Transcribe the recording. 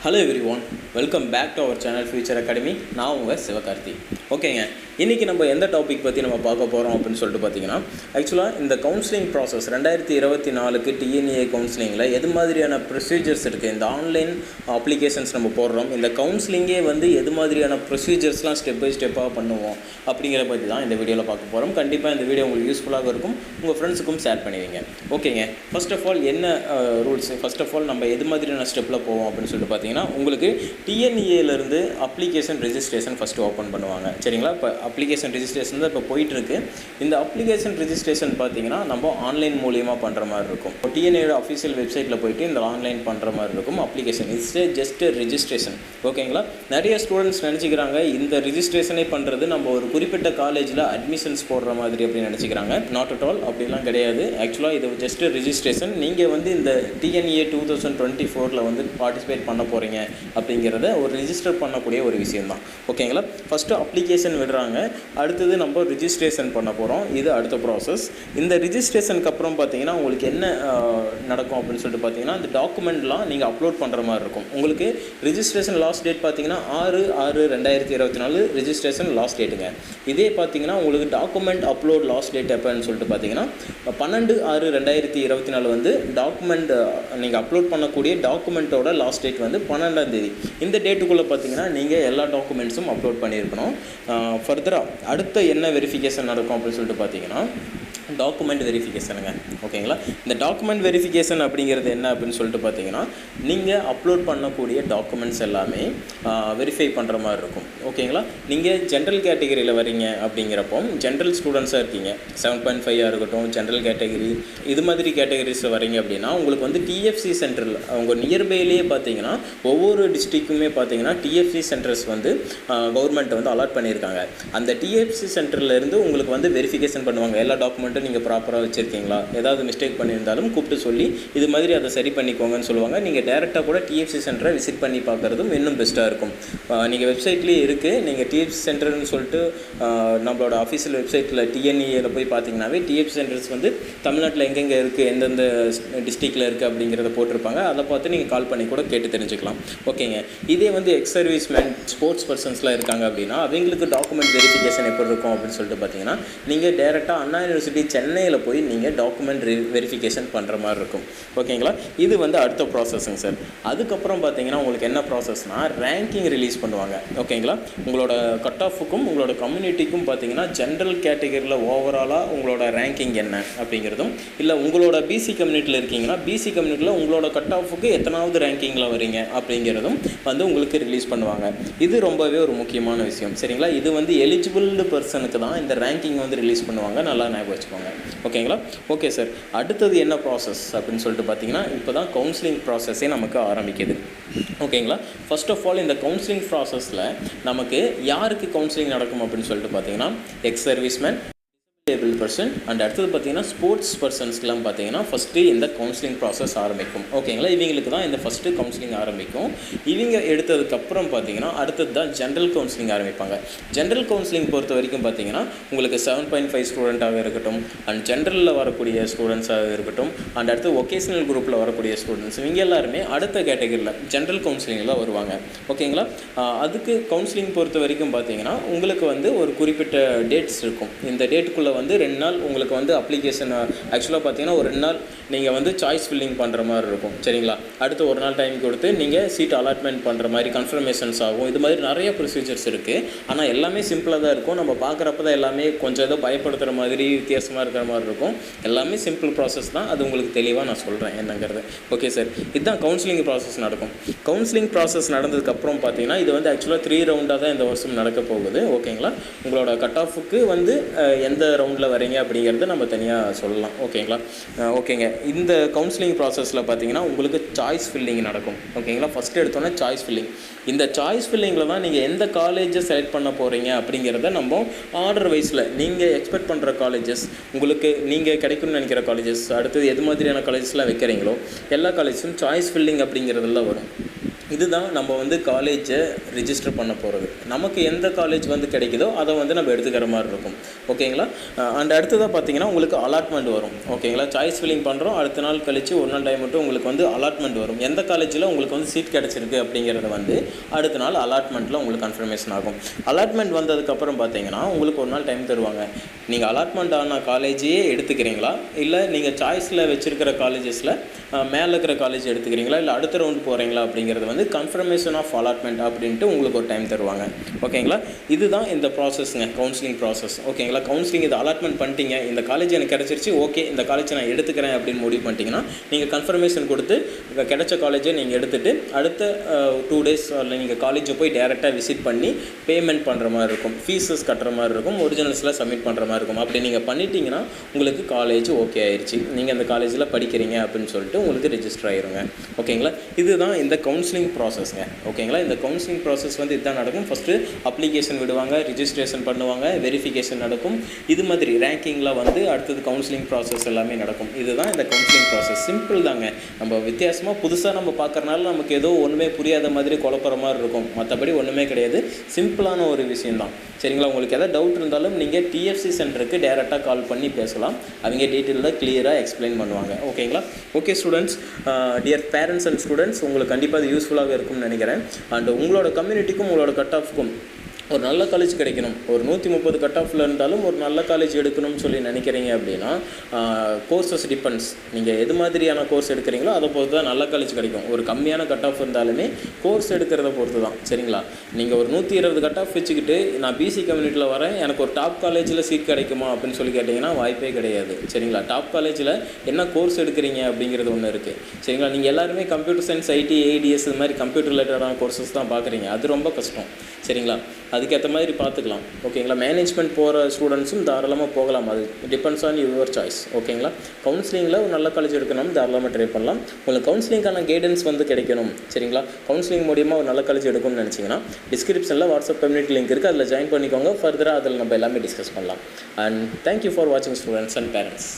Hello everyone, welcome back to our channel future academy. நான் உங்கள் சிவகார்த்தி. ஓகேங்க, இன்றைக்கி நம்ம எந்த டாபிக் பற்றி நம்ம பார்க்க போகிறோம் அப்படின்னு சொல்லிட்டு பார்த்தீங்கன்னா, ஆக்சுவலாக இந்த கவுன்சிலிங் ப்ராசஸ் 2024 டிஎன்ஏ கவுன்சிலிங்கில் எது மாதிரியான ப்ரொசீஜர்ஸ் இருக்குது, இந்த ஆன்லைன் அப்ளிகேஷன்ஸ் நம்ம போடுறோம், இந்த கவுன்சிலிங்கே வந்து எது மாதிரியான ப்ரொசீஜர்ஸ்லாம் ஸ்டெப் பை ஸ்டெப்பாக பண்ணுவோம் அப்படிங்கிற பற்றி தான் இந்த வீடியோவில் பார்க்க போகிறோம். கண்டிப்பாக இந்த வீடியோ உங்களுக்கு யூஸ்ஃபுல்லாக இருக்கும், உங்கள் ஃப்ரெண்ட்ஸுக்கும் ஷேர் பண்ணுவீங்க. ஓகேங்க, ஃபர்ஸ்ட் ஆஃப் ஆல் என்ன ரூல்ஸ், ஃபர்ஸ்ட் ஆஃப் ஆல் நம்ம எது மாதிரியான ஸ்டெப்பில் போவோம் அப்படின்னு சொல்லிட்டு பார்த்தீங்கன்னா, உங்களுக்கு டிஎன்ஏலேருந்து அப்ளிகேஷன் ரெஜிஸ்ட்ரேஷன் ஃபஸ்ட்டு ஓப்பன் பண்ணுவாங்க. சரிங்களா, இப்போ அப்ளிகேஷன் ரெஜிஸ்ட்ரேஷன் தான் இப்போ போயிட்டுருக்கு. இந்த அப்ளிகேஷன் ரெஜிஸ்ட்ரேஷன் பார்த்தீங்கன்னா நம்ம ஆன்லைன் மூலியமாக பண்ணுற மாதிரி இருக்கும். டிஎன்ஏட அஃபிஷியல் வெப்சைட்டில் போய்ட்டு இந்த ஆன்லைன் பண்ணுற மாதிரி இருக்கும். Application it's just registration. ஓகேங்களா, நிறைய ஸ்டூடெண்ட்ஸ் நினச்சிக்கிறாங்க இந்த ரெஜிஸ்ட்ரேஷனே பண்ணுறது நம்ம ஒரு குறிப்பிட்ட காலேஜில் அட்மிஷன்ஸ் போடுற மாதிரி அப்படின்னு நினச்சிக்கிறாங்க. நாட் அட் ஆல், அப்படிலாம் கிடையாது. ஆக்சுவலாக இது ஜஸ்ட் ரெஜிஸ்ட்ரேஷன். நீங்கள் வந்து இந்த டிஎன்ஏ 2024 வந்து பார்ட்டிசிபேட் பண்ண போகிறீங்க அப்படிங்கிறத ஒரு ரிஜிஸ்டர் பண்ணக்கூடிய ஒரு விஷயம்தான். ஓகேங்களா, ஃபஸ்ட்டு அப்ளிகேஷன் விடுறாங்க, அடுத்தது நம்ம ரிஜிஸ்ட்ரேஷன் பண்ண போகிறோம். இது அடுத்த ப்ராசஸ். இந்த ரிஜிஸ்ட்ரேஷனுக்கு அப்புறம் பார்த்தீங்கன்னா உங்களுக்கு என்ன நடக்கும் அப்படின்னு சொல்லிட்டு பார்த்தீங்கன்னா, இந்த டாக்குமெண்ட்லாம் நீங்கள் அப்லோட் பண்ணுற மாதிரி இருக்கும். உங்களுக்கு ரிஜிஸ்ட்ரேஷன் லாஸ்ட் டேட் பார்த்தீங்கன்னா 6/6/2024 ரிஜிஸ்ட்ரேஷன் லாஸ்ட் டேட்டுங்க. இதே பார்த்தீங்கன்னா உங்களுக்கு டாக்குமெண்ட் அப்லோட் லாஸ்ட் டேட் எப்போன்னு சொல்லிட்டு பார்த்தீங்கன்னா 12/6/2024 வந்து டாக்குமெண்ட் நீங்கள் அப்லோட் பண்ணக்கூடிய டாக்குமெண்ட்டோட லாஸ்ட் டேட் வந்து 12ஆம் தேதி. இந்த டேட்டுக்குள்ளே பார்த்தீங்கன்னா நீங்கள் எல்லா டாக்குமெண்ட்ஸும் அப்லோட் பண்ணியிருக்கணும். ஃபர்தராக அடுத்த என்ன வெரிஃபிகேஷன் நடக்கும் அப்படின்னு சொல்லிட்டு பார்த்தீங்கன்னா டாக்குமெண்ட் வெரிஃபிகேஷனுங்க. ஓகேங்களா, இந்த டாக்குமெண்ட் வெரிஃபிகேஷன் அப்படிங்கிறது என்ன அப்படின்னு சொல்லிட்டு பார்த்தீங்கன்னா, நீங்கள் அப்லோட் பண்ணக்கூடிய டாக்குமெண்ட்ஸ் எல்லாமே வெரிஃபை பண்ணுற மாதிரி இருக்கும். ஓகேங்களா, நீங்கள் ஜென்ரல் கேட்டகரியில் வரீங்க அப்படிங்கிறப்போ ஜென்ரல் ஸ்டூடெண்ட்ஸாக இருக்கீங்க, 7.5 இருக்கட்டும், ஜென்ரல் கேட்டகரி இது மாதிரி கேட்டகரிஸில் வரீங்க அப்படின்னா உங்களுக்கு வந்து டிஎஃப்சி சென்டரில் உங்கள் நியர்பைலேயே பார்த்தீங்கன்னா ஒவ்வொரு டிஸ்ட்ரிக்குமே பார்த்தீங்கன்னா டிஎஃப்சி சென்டர்ஸ் வந்து கவர்மெண்ட் வந்து அலாட் பண்ணியிருக்காங்க. அந்த டிஎஃப்சி சென்டர்லேருந்து உங்களுக்கு வந்து வெரிஃபிகேஷன் பண்ணுவாங்க. எல்லா டாக்குமெண்ட்டும் நீங்கள் ப்ராப்பராக வச்சுருக்கீங்களா, ஏதாவது மிஸ்டேக் பண்ணியிருந்தாலும் கூப்பிட்டு சொல்லி இது மாதிரி அதை சரி பண்ணிக்கோங்கன்னு சொல்லுவாங்க. நீங்கள் டேரெக்டாக கூட டிஎஃப்சி சென்டரை விசிட் பண்ணி பார்க்குறதும் இன்னும் பெஸ்ட்டாக இருக்கும். நீங்கள் வெப்சைட்லேயே இருக்குது, நீங்கள் டிஎஃப்சி சென்டர்னு சொல்லிட்டு நம்மளோட அஃபிஷியல் வெப்சைட்டில் டிஎன்இஏல போய் பார்த்தீங்கன்னாவே டிஎஃப்சி சென்டர்ஸ் வந்து தமிழ்நாட்டில் எங்கெங்கே இருக்குது, எந்தெந்த டிஸ்ட்ரிக்டில் இருக்குது அப்படிங்கிறத போட்டிருப்பாங்க. அதை பார்த்து நீங்கள் கால் பண்ணி கூட கேட்டு தெரிஞ்சுக்கலாம். ஓகேங்க, இதே வந்து எக்ஸ் சர்வீஸ்மேன் ஸ்போர்ட்ஸ் பர்சன்ஸ்லாம் இருக்காங்க அப்படின்னா அவங்களுக்கு டாக்குமெண்ட் வெரிஃபிகேஷன் எப்படி இருக்கும் அப்படின்னு சொல்லிட்டு பார்த்தீங்கன்னா, நீங்கள் டேரெக்டாக அண்ணா யூனிவர்சிட்டி சென்னையில் போய் நீங்கள் டாக்குமெண்ட் வெரிஃபிகேஷன் பண்ணுற மாதிரி இருக்கும். ஓகேங்களா, இது வந்து அடுத்த ப்ராசஸுங்க சார். அதுக்கப்புறம் பார்த்தீங்கன்னா உங்களுக்கு என்ன ப்ராசஸ்னால் ரேங்கிங் ரிலீஸ் பண்ணுவாங்க. ஓகேங்களா, உங்களோட கட் ஆஃபுக்கும் உங்களோட கம்யூனிட்டிக்கும் பார்த்தீங்கன்னா ஜென்ரல் கேட்டகரியில் ஓவராலாக உங்களோட ரேங்கிங் என்ன அப்படிங்கிறதும், இல்லை உங்களோட பிசி கம்யூனிட்டியில் இருக்கீங்கன்னா பிசி கம்யூனிட்டியில் உங்களோட கட் ஆஃபுக்கு எத்தனாவது ரேங்கிங்கில் வரீங்க அப்படிங்கிறதும் வந்து உங்களுக்கு ரிலீஸ் பண்ணுவாங்க. இது ரொம்பவே ஒரு முக்கியமான விஷயம். சரிங்களா, இது வந்து எலிஜிபிள் பர்சனுக்கு தான் இந்த ரேங்கிங் வந்து ரிலீஸ் பண்ணுவாங்க. நல்லா ஞாபகம் வச்சுக்கோங்க. ஓகேங்களா, ஓகே சார். அடுத்தது என்ன ப்ராசஸ் அப்படின்னு சொல்லிட்டு பார்த்தீங்கன்னா, இப்போ தான் கவுன்சிலிங் ப்ராசஸே நமக்கு ஆரம்பிக்குது. ஓகேங்களா, ஃபர்ஸ்ட் ஆஃப் ஆல் இந்த கவுன்சிலிங் ப்ராசஸில் நமக்கு யாருக்கு கவுன்சிலிங் நடக்கும் அப்படின்னு சொல்லிட்டு பார்த்தீங்கன்னா X serviceman, disable person and அடுத்தது பார்த்தீங்கன்னா ஸ்போர்ட்ஸ் பர்சன்ஸ்க்கெலாம் பார்த்தீங்கன்னா ஃபஸ்ட்டு இந்த கவுன்சிலிங் ப்ராசஸ் ஆரம்பிக்கும். ஓகேங்களா, இவங்களுக்கு தான் இந்த ஃபஸ்ட்டு கவுன்சிலிங் ஆரம்பிக்கும். இவங்க எடுத்ததுக்கப்புறம் பார்த்தீங்கன்னா அடுத்தது தான் ஜென்ரல் கவுன்சிலிங் ஆரம்பிப்பாங்க. ஜென்ரல் கவுன்சிலிங் பொறுத்த வரைக்கும் பார்த்தீங்கன்னா உங்களுக்கு 7.5 ஸ்டூடெண்ட்டாக இருக்கட்டும், அண்ட் ஜென்ரலில் வரக்கூடிய ஸ்டூடெண்ட்ஸாக இருக்கட்டும், அண்ட் அடுத்து ஒகேஷனல் குரூப்பில் வரக்கூடிய ஸ்டூடெண்ட்ஸ், இவங்க எல்லாருமே அடுத்த கேட்டகரியில் ஜென்ரல் கவுன்சிலிங்கில் வருவாங்க. ஓகேங்களா, அதுக்கு கவுன்சிலிங் பொறுத்த வரைக்கும் பார்த்தீங்கன்னா உங்களுக்கு வந்து ஒரு குறிப்பிட்ட டேட்ஸ் இருக்கும். இந்த டேட்டுக்குள்ளே வந்து 2 நாள் உங்களுக்கு வந்து அப்ளிகேஷன் ஆக்சுவலாக பார்த்தீங்கன்னா ஒரு 2 நாள் நீங்கள் வந்து சாய்ஸ் ஃபில்லிங் பண்ணுற மாதிரி இருக்கும். சரிங்களா, அடுத்து ஒரு நாள் டைம் கொடுத்து நீங்கள் சீட் அலாட்மெண்ட் பண்ணுற மாதிரி கன்ஃபர்மேஷன்ஸ் ஆகும். இது மாதிரி நிறைய ப்ரொசீஜர்ஸ் இருக்குது. ஆனால் எல்லாமே சிம்பிளாக தான் இருக்கும். நம்ம பார்க்குறப்ப தான் எல்லாமே கொஞ்சம் ஏதோ பயப்படுத்துகிற மாதிரி வித்தியாசமாக இருக்கிற மாதிரி இருக்கும். எல்லாமே சிம்பிள் ப்ராசஸ் தான். அது உங்களுக்கு தெளிவாக நான் சொல்கிறேன் என்னங்கிறது. ஓகே சார், இதுதான் கவுன்சிலிங் ப்ராசஸ் நடக்கும். கவுன்சிலிங் ப்ராசஸ் நடந்ததுக்கப்புறம் பார்த்தீங்கன்னா இது வந்து ஆக்சுவலாக 3 ரவுண்டாக தான் இந்த வருஷம் நடக்க போகுது. ஓகேங்களா, உங்களோட கட் ஆஃபுக்கு வந்து எந்த ரவுண்டில் வரீங்க அப்படிங்கிறத நம்ம தனியாக சொல்லலாம். ஓகேங்களா, ஓகேங்க. இந்த கவுன்சிலிங் ப்ராசஸில் பார்த்தீங்கன்னா உங்களுக்கு சாய்ஸ் ஃபில்லிங் நடக்கும். ஓகேங்களா, ஃபஸ்ட்டு எடுத்தோன்னே சாய்ஸ் ஃபில்லிங். இந்த சாய்ஸ் ஃபில்லிங்கில் தான் நீங்கள் எந்த காலேஜை செலக்ட் பண்ண போகிறீங்க அப்படிங்கிறத நம்ம ஆர்டர் வைஸில் நீங்கள் எக்ஸ்பெக்ட் பண்ணுற காலேஜஸ், உங்களுக்கு நீங்கள் கிடைக்கும்னு நினைக்கிற காலேஜஸ், அடுத்தது எது மாதிரியான காலேஜஸ்லாம் வைக்கிறீங்களோ எல்லா காலேஜஸும் சாய்ஸ் ஃபில்லிங் அப்படிங்கிறதெல்லாம் வரும். இதுதான் நம்ம வந்து காலேஜை ரிஜிஸ்டர் பண்ண போகிறது. நமக்கு எந்த காலேஜ் வந்து கிடைக்குதோ அதை வந்து நம்ம எடுத்துக்கிற மாதிரி இருக்கும். ஓகேங்களா? அண்ட் அடுத்ததாக பார்த்தீங்கன்னா உங்களுக்கு அலாட்மெண்ட் வரும். ஓகேங்களா? சாய்ஸ் ஃபில்லிங் பண்ணுறோம், அடுத்த நாள் கழித்து ஒரு நாள் டைம் மட்டும் உங்களுக்கு வந்து அலாட்மெண்ட் வரும். எந்த காலேஜில் உங்களுக்கு வந்து சீட் கிடச்சிருக்கு அப்படிங்கிறத வந்து அடுத்த நாள் அலாட்மெண்ட்டில் உங்களுக்கு கன்ஃபர்மேஷன் ஆகும். அலாட்மெண்ட் வந்ததுக்கப்புறம் பார்த்தீங்கன்னா உங்களுக்கு ஒரு நாள் டைம் தருவாங்க. நீங்கள் அலாட்மெண்ட் ஆன காலேஜையே எடுத்துக்கிறீங்களா, இல்லை நீங்கள் சாய்ஸில் வச்சுருக்கிற காலேஜஸில் மேலே இருக்கிற காலேஜ் எடுத்துக்கிறீங்களா, இல்லை அடுத்த ரவுண்டு போகிறீங்களா அப்படிங்கிறது வந்து கன்ஃபர்மேஷன் ஆஃப் அலாட்மெண்ட் அப்படின்ட்டு உங்களுக்கு ஒரு டைம் தருவாங்க. ஓகேங்களா? இதுதான் இந்த ப்ராசஸ்ங்க, கவுன்சிலிங் ப்ராசஸ். ஓகேங்களா? கவுன்சிலிங் இது அலாட்மெண்ட் பண்ணிட்டீங்க, இந்த காலேஜ் எனக்கு கிடச்சிருச்சு, ஓகே இந்த காலேஜை நான் எடுத்துக்கிறேன் அப்படின்னு முடிவு பண்ணிட்டீங்கன்னா நீங்கள் கன்ஃபர்மேஷன் கொடுத்து கிடைச்ச காலேஜை நீங்கள் எடுத்துகிட்டு அடுத்த 2 days நீங்கள் காலேஜை போய் டேரெக்டாக விசிட் பண்ணி பேமெண்ட் பண்ணுற மாதிரி இருக்கும், ஃபீஸஸ் கட்டுற மாதிரி இருக்கும், ஒரிஜினல்ஸில் சப்மிட் பண்ணுற மாதிரி இருக்கும். அப்படி நீங்கள் பண்ணிட்டீங்கன்னா உங்களுக்கு காலேஜ் ஓகே ஆயிடுச்சு, நீங்கள் அந்த காலேஜில் படிக்கிறீங்க அப்படின்னு சொல்லிட்டு உங்களுக்கு ரெஜிஸ்டர் ஆயிருங்க. ஓகேங்களா? இதுதான் இந்த கவுன்சிலிங் ப்ராசஸ்ங்க. ஓகேங்களா? இந்த கவுன்சிலிங் ப்ராசஸ் வந்து இதுதான் நடக்கும். ஃபஸ்ட்டு அப்ளிகேஷன் விடுவாங்க, ரிஜிஸ்ட்ரேஷன் பண்ணுவாங்க, வெரிஃபிகேஷன் நடக்கும், இது மாதிரி ரேங்கிங்கில் வந்து அடுத்தது கவுன்சிலிங் ப்ராசஸ் எல்லாமே நடக்கும். இதுதான் இந்த கவுன்சிலிங் ப்ராசஸ். சிம்பிள் தாங்க. நம்ம வித்தியாசமாக புதுசாக நம்ம பார்க்குறனால நமக்கு ஏதோ ஒன்றுமே புரியாத மாதிரி குழப்பற மாதிரி இருக்கும், மற்றபடி ஒன்றுமே கிடையாது. சிம்பிளான ஒரு விஷயம்தான். சரிங்களா? உங்களுக்கு எதாவது டவுட் இருந்தாலும் நீங்கள் டிஎஃப்சி சென்டருக்கு டேரெக்டாக கால் பண்ணி பேசலாம், அவங்க டீட்டெயிலாக கிளியராக எக்ஸ்பிளைன் பண்ணுவாங்க. ஓகேங்களா? Okay students, dear parents and students, உங்களுக்கு கண்டிப்பாக அது யூஸ்ஃபுல்லாக இருக்கும்னு நினைக்கிறேன். அண்ட் உங்களோட கம்யூனிட்டிக்கும் உங்களோட கட் ஆஃப்க்கும் ஒரு நல்ல காலேஜ் கிடைக்கணும், ஒரு 130 கட் ஆஃபில் இருந்தாலும் ஒரு நல்ல காலேஜ் எடுக்கணும்னு சொல்லி நினைக்கிறீங்க அப்படின்னா கோர்சஸ் டிபெண்ட்ஸ். நீங்கள் எது மாதிரியான கோர்ஸ் எடுக்கிறீங்களோ அதை பொறுத்து தான் நல்ல காலேஜ் கிடைக்கும். ஒரு கம்மியான கட் ஆஃப் இருந்தாலுமே கோர்ஸ் எடுக்கிறத பொறுத்து தான். சரிங்களா? நீங்கள் ஒரு 120 கட் ஆஃப் வச்சுக்கிட்டு நான் பிசி கம்யூனிட்டியில் வரேன், எனக்கு ஒரு டாப் காலேஜில் சீட் கிடைக்குமா அப்படின்னு சொல்லி கேட்டிங்கன்னா வாய்ப்பே கிடையாது. சரிங்களா? டாப் காலேஜில் என்ன கோர்ஸ் எடுக்கிறீங்க அப்படிங்கிறது ஒன்று இருக்குது. சரிங்களா? நீங்கள் எல்லாருமே கம்ப்யூட்டர் சயின்ஸ், ஐடி, ஏடிஎஸ் இது மாதிரி கம்ப்யூட்டர் ரிலேட்டடான கோர்சஸ் தான் பார்க்குறீங்க, அது ரொம்ப கஷ்டம். சரிங்களா? அதுக்கேற்ற மாதிரி பார்த்துக்கலாம். ஓகேங்களா? மேனேஜ்மெண்ட் போகிற ஸ்டூடெண்ட்ஸும் தாராளமாக போகலாம், அது டிபெண்ட்ஸ் ஆன் யுவர் சாய்ஸ். ஓகேங்களா? கவுன்சிலிங்கில் ஒரு நல்ல காலேஜ் எடுக்கணும், தாராளமாக ட்ரை பண்ணலாம். உங்களுக்கு கவுன்சிலிங்கான கைடன்ஸ் வந்து கிடைக்கணும். சரிங்களா? கவுன்சிலிங் மூலிமா ஒரு நல்ல காலேஜ் எடுக்கணும்னு நினச்சிங்கன்னா டிஸ்கிரிப்ஷனில் வாட்ஸ்அப் கம்யூனிட்டி லிங்க் இருக்குது, அதில் ஜாயின் பண்ணிக்கோங்க. ஃபர்தராக அதில் நம்ம எல்லாமே டிஸ்கஸ் பண்ணலாம். அண்ட் தேங்க்யூ ஃபார் வாட்சிங் ஸ்டூடெண்ட்ஸ் அண்ட் பேரண்ட்ஸ்.